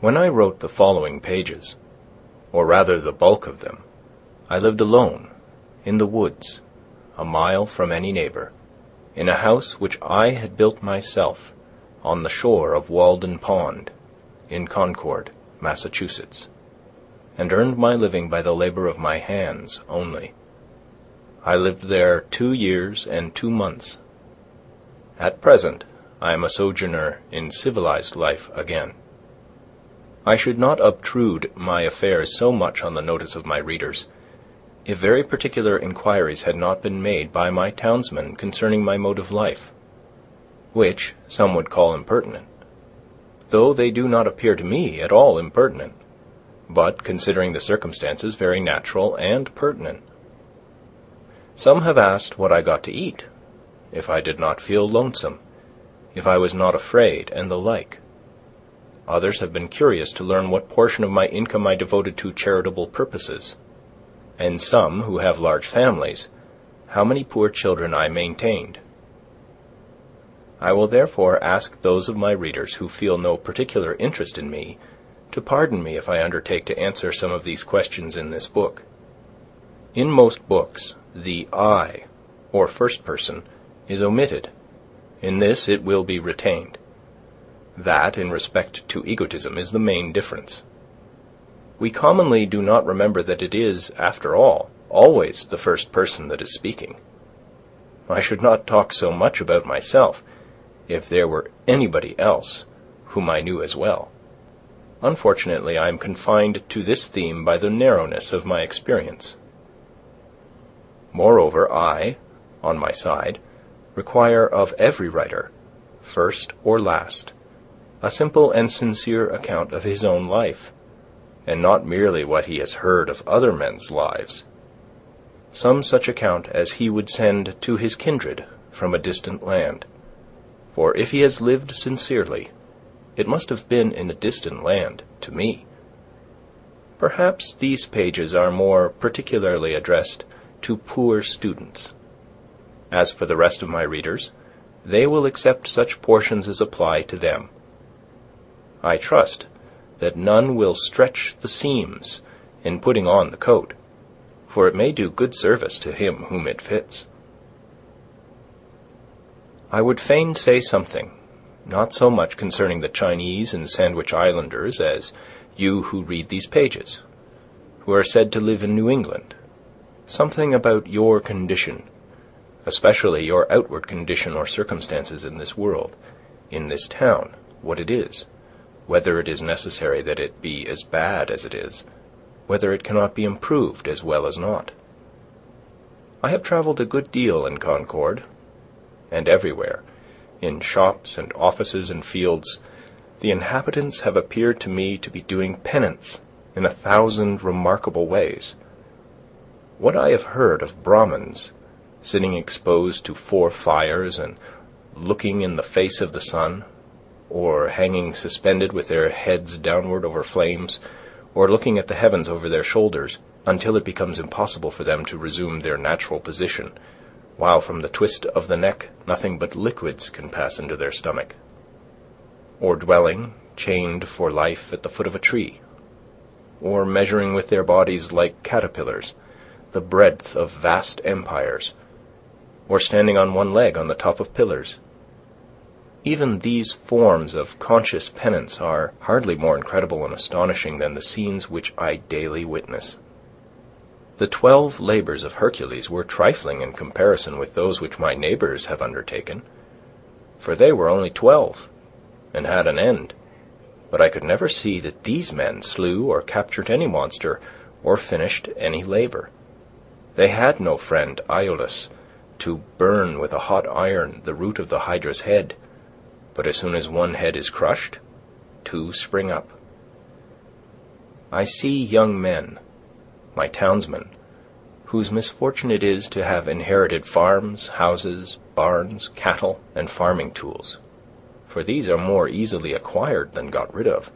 When I wrote the following pages, or rather the bulk of them, I lived alone, in the woods, a mile from any neighbor, in a house which I had built myself, on the shore of Walden Pond, in Concord, Massachusetts, and earned my living by the labor of my hands only. I lived there 2 years and 2 months. At present, I am a sojourner in civilized life again. I should not obtrude my affairs so much on the notice of my readers, if very particular inquiries had not been made by my townsmen concerning my mode of life, which some would call impertinent, though they do not appear to me at all impertinent, but, considering the circumstances, very natural and pertinent. Some have asked what I got to eat, if I did not feel lonesome, if I was not afraid, and the like. Others have been curious to learn what portion of my income I devoted to charitable purposes, and some, who have large families, how many poor children I maintained. I will therefore ask those of my readers who feel no particular interest in me to pardon me if I undertake to answer some of these questions in this book. In most books, the I, or first person, is omitted. In this it will be retained. That, in respect to egotism, is the main difference. We commonly do not remember that it is, after all, always the first person that is speaking. I should not talk so much about myself if there were anybody else whom I knew as well. Unfortunately, I am confined to this theme by the narrowness of my experience. Moreover, I, on my side, require of every writer, first or last, a simple and sincere account of his own life, and not merely what he has heard of other men's lives. Some such account as he would send to his kindred from a distant land. For if he has lived sincerely, it must have been in a distant land to me. Perhaps these pages are more particularly addressed to poor students. As for the rest of my readers, they will accept such portions as apply to them. I trust that none will stretch the seams in putting on the coat, for it may do good service to him whom it fits. I would fain say something, not so much concerning the Chinese and Sandwich Islanders as you who read these pages, who are said to live in New England, something about your condition, especially your outward condition or circumstances in this world, in this town, what it is, whether it is necessary that it be as bad as it is, whether it cannot be improved as well as not. I have traveled a good deal in Concord, and everywhere, in shops and offices and fields, the inhabitants have appeared to me to be doing penance in 1,000 remarkable ways. What I have heard of Brahmins, sitting exposed to 4 fires and looking in the face of the sun, or hanging suspended with their heads downward over flames, or looking at the heavens over their shoulders, until it becomes impossible for them to resume their natural position, while from the twist of the neck nothing but liquids can pass into their stomach, or dwelling, chained for life at the foot of a tree, or measuring with their bodies like caterpillars the breadth of vast empires, or standing on one leg on the top of pillars. Even these forms of conscious penance are hardly more incredible and astonishing than the scenes which I daily witness. The 12 labors of Hercules were trifling in comparison with those which my neighbors have undertaken, for they were only 12, and had an end. But I could never see that these men slew or captured any monster, or finished any labor. They had no friend Iolaus to burn with a hot iron the root of the Hydra's head, but as soon as one head is crushed, 2 spring up. I see young men, my townsmen, whose misfortune it is to have inherited farms, houses, barns, cattle, and farming tools, for these are more easily acquired than got rid of.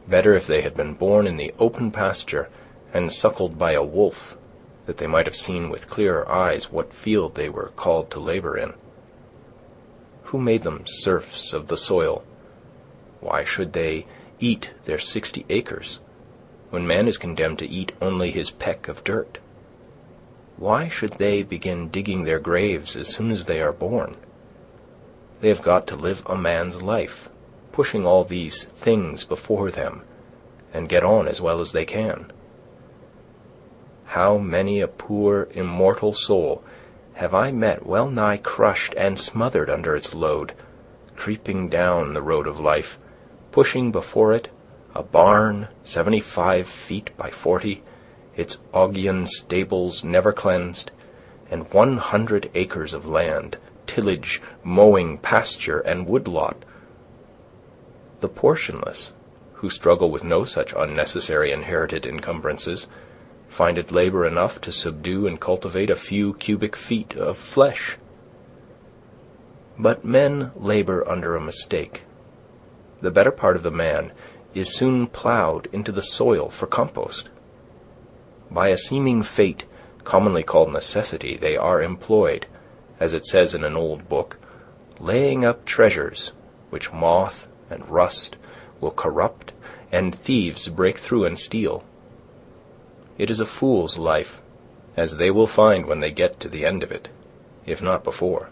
Better if they had been born in the open pasture and suckled by a wolf, that they might have seen with clearer eyes what field they were called to labor in. Who made them serfs of the soil? Why should they eat their 60 acres, when man is condemned to eat only his peck of dirt? Why should they begin digging their graves as soon as they are born? They have got to live a man's life, pushing all these things before them, and get on as well as they can. How many a poor, immortal soul have I met well nigh crushed and smothered under its load, creeping down the road of life, pushing before it a barn 75 feet by 40, its Augean stables never cleansed, and 100 acres of land, tillage, mowing, pasture, and woodlot. The portionless, who struggle with no such unnecessary inherited encumbrances, find it labor enough to subdue and cultivate a few cubic feet of flesh. But men labor under a mistake. The better part of the man is soon plowed into the soil for compost. By a seeming fate, commonly called necessity, they are employed, as it says in an old book, laying up treasures which moth and rust will corrupt and thieves break through and steal. It is a fool's life, as they will find when they get to the end of it, if not before.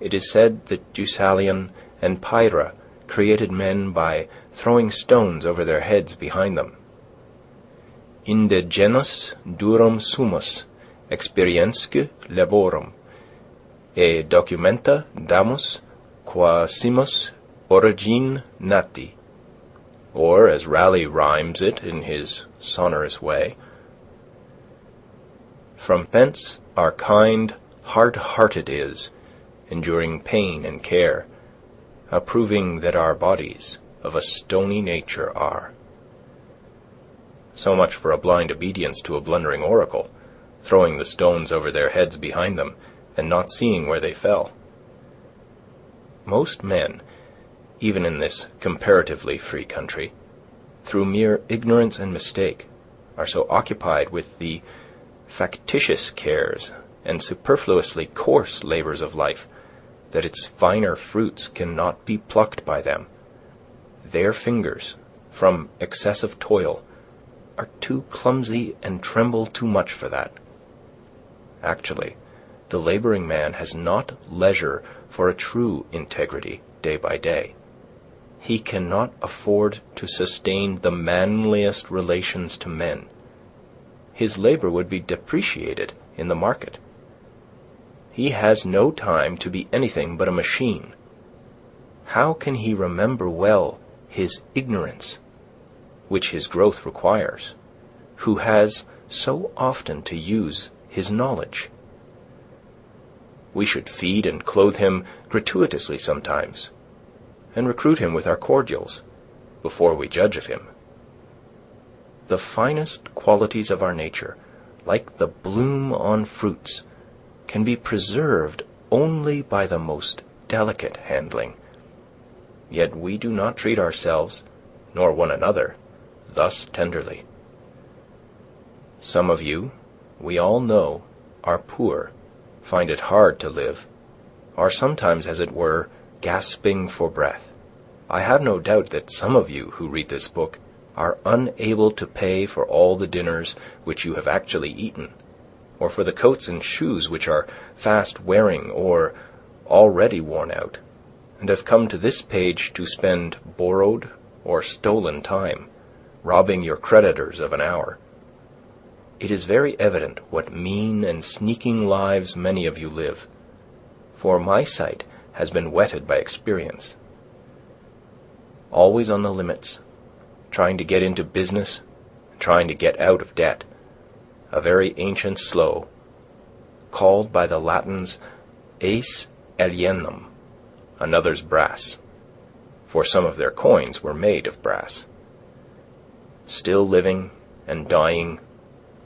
It is said that Deucalion and Pyrrha created men by throwing stones over their heads behind them. Inde genus durum sumus experiensque laborum, e documenta damus quasimus origine nati. Or, as Raleigh rhymes it in his sonorous way, from thence our kind hard-hearted is, enduring pain and care, approving that our bodies of a stony nature are. So much for a blind obedience to a blundering oracle, throwing the stones over their heads behind them, and not seeing where they fell. Most men, even in this comparatively free country, through mere ignorance and mistake, are so occupied with the factitious cares and superfluously coarse labors of life that its finer fruits cannot be plucked by them. Their fingers, from excessive toil, are too clumsy and tremble too much for that. Actually, the laboring man has not leisure for a true integrity day by day. He cannot afford to sustain the manliest relations to men. His labor would be depreciated in the market. He has no time to be anything but a machine. How can he remember well his ignorance, which his growth requires, who has so often to use his knowledge? We should feed and clothe him gratuitously sometimes, and recruit him with our cordials, before we judge of him. The finest qualities of our nature, like the bloom on fruits, can be preserved only by the most delicate handling. Yet we do not treat ourselves, nor one another, thus tenderly. Some of you, we all know, are poor, find it hard to live, are sometimes, as it were, gasping for breath. I have no doubt that some of you who read this book are unable to pay for all the dinners which you have actually eaten, or for the coats and shoes which are fast wearing or already worn out, and have come to this page to spend borrowed or stolen time, robbing your creditors of an hour. It is very evident what mean and sneaking lives many of you live, for my sight has been whetted by experience. Always on the limits, trying to get into business, trying to get out of debt, a very ancient slough, called by the Latins aes alienum, another's brass, for some of their coins were made of brass, still living and dying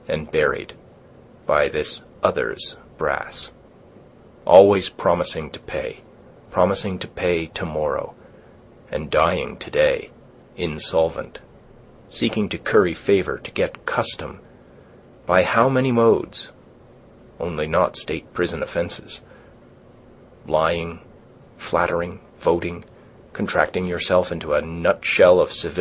and buried by this other's brass, always promising to pay tomorrow, and dying today, insolvent, seeking to curry favor, to get custom, by how many modes, only not state prison offenses, lying, flattering, voting, contracting yourself into a nutshell of civility